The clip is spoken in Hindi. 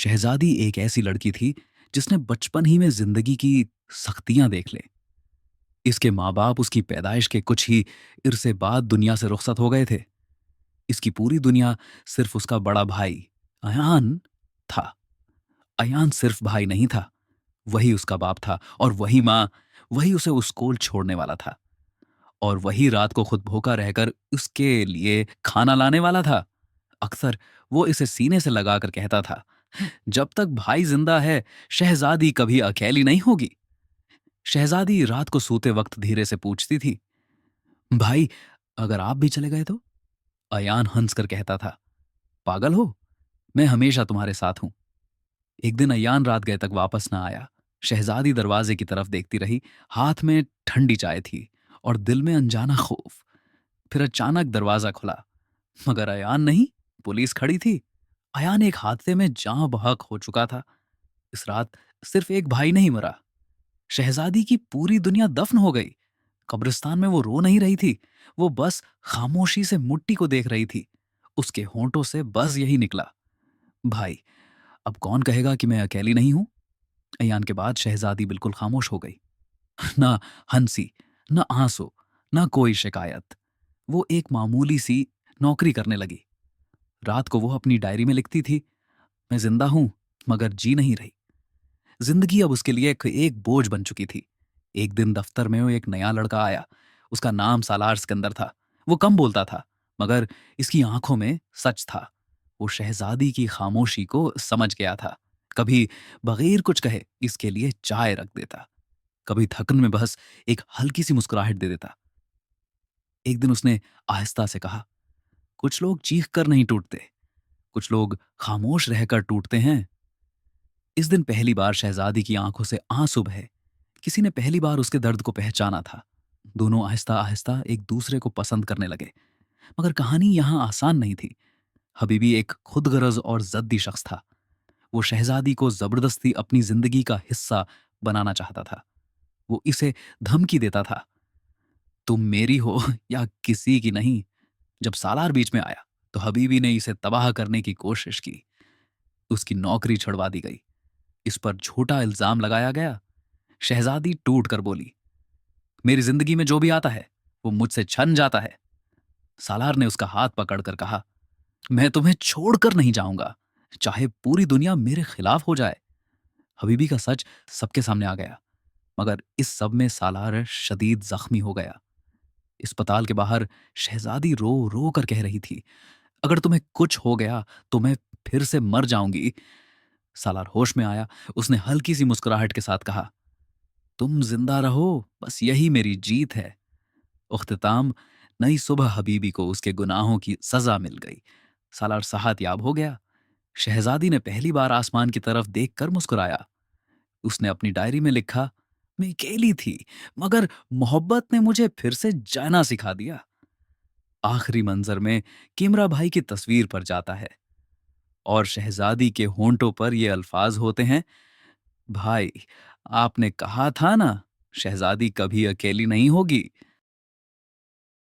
शहजादी एक ऐसी लड़की थी जिसने बचपन ही में जिंदगी की सख्तियां देख ले। इसके माँ बाप उसकी पैदाइश के कुछ ही इरसे बाद दुनिया से रुखसत हो गए थे। इसकी पूरी दुनिया सिर्फ उसका बड़ा भाई अयान था। अयान सिर्फ भाई नहीं था, वही उसका बाप था, और वही माँ, वही उसे उस स्कूल छोड़ने वाला था, और वही रात को खुद भूखा रहकर उसके लिए खाना लाने वाला था। अक्सर वो इसे सीने से लगाकर कहता था, जब तक भाई जिंदा है शहजादी कभी अकेली नहीं होगी। शहजादी रात को सोते वक्त धीरे से पूछती थी, भाई अगर आप भी चले गए तो? अयान हंसकर कहता था, पागल हो, मैं हमेशा तुम्हारे साथ हूं। एक दिन अयान रात गए तक वापस ना आया। शहजादी दरवाजे की तरफ देखती रही। हाथ में ठंडी चाय थी और दिल में अनजाना खौफ। फिर अचानक दरवाजा खुला, मगर अयान नहीं, पुलिस खड़ी थी। अयान एक हादसे में जाँ बहक हो चुका था। इस रात सिर्फ एक भाई नहीं मरा, शहजादी की पूरी दुनिया दफन हो गई। कब्रिस्तान में वो रो नहीं रही थी, वो बस खामोशी से मिट्टी को देख रही थी। उसके होंठों से बस यही निकला, भाई। अब कौन कहेगा कि मैं अकेली नहीं हूं? अयान के बाद शहजादी बिल्कुल खामोश हो गई। ना हंसी, ना आंसू, ना कोई शिकायत। वो एक मामूली सी नौकरी करने लगी। रात को वो अपनी डायरी में लिखती थी, मैं जिंदा हूं मगर जी नहीं रही। जिंदगी अब उसके लिए एक बोझ बन चुकी थी। एक दिन दफ्तर में वो एक नया लड़का आया। उसका नाम सालार सिकंदर था। वो कम बोलता था, मगर इसकी आंखों में सच था। वो शहजादी की खामोशी को समझ गया था। कभी बगैर कुछ कहे इसके लिए चाय रख देता, कभी थकन में बस एक हल्की सी मुस्कुराहट दे देता। एक दिन उसने आहिस्ता से कहा, कुछ लोग चीख कर नहीं टूटते, कुछ लोग खामोश रहकर टूटते हैं। इस दिन पहली बार शहजादी की आंखों से आंसू बहे। किसी ने पहली बार उसके दर्द को पहचाना था। दोनों आहिस्ता आहिस्ता एक दूसरे को पसंद करने लगे। मगर कहानी यहां आसान नहीं थी। हबीबी एक खुदगर्ज और जद्दी शख्स था। वो शहजादी को जबरदस्ती अपनी जिंदगी का हिस्सा बनाना चाहता था। वो इसे धमकी देता था, तुम मेरी हो या किसी की नहीं। जब सालार बीच में आया तो हबीबी ने इसे तबाह करने की कोशिश की। उसकी नौकरी छुड़वा दी गई, इस पर झूठा इल्जाम लगाया गया। शहजादी टूट कर बोली, मेरी जिंदगी में जो भी आता है वो मुझसे छन जाता है। सालार ने उसका हाथ पकड़कर कहा, मैं तुम्हें छोड़कर नहीं जाऊंगा, चाहे पूरी दुनिया मेरे खिलाफ हो जाए। हबीबी का सच सबके सामने आ गया, मगर इस सब में सालार शदीद जख्मी हो गया। अस्पताल के बाहर शहजादी रो रो कर कह रही थी, अगर तुम्हें कुछ हो गया तो मैं फिर से मर जाऊंगी। सालार होश में आया। उसने हल्की सी मुस्कुराहट के साथ कहा, तुम जिंदा रहो, बस यही मेरी जीत है। उख्तिताम, नई सुबह हबीबी को उसके गुनाहों की सजा मिल गई। सालार साहत याब हो गया। शहजादी ने पहली बार आसमान की तरफ देखकर मुस्कुराया। उसने अपनी डायरी में लिखा, मैं अकेली थी, मगर मोहब्बत ने मुझे फिर से जाना सिखा दिया। आखिरी मंजर में किमरा भाई की तस्वीर पर जाता है और शहजादी के होंठों पर ये अल्फाज होते हैं, भाई आपने कहा था ना, शहजादी कभी अकेली नहीं होगी।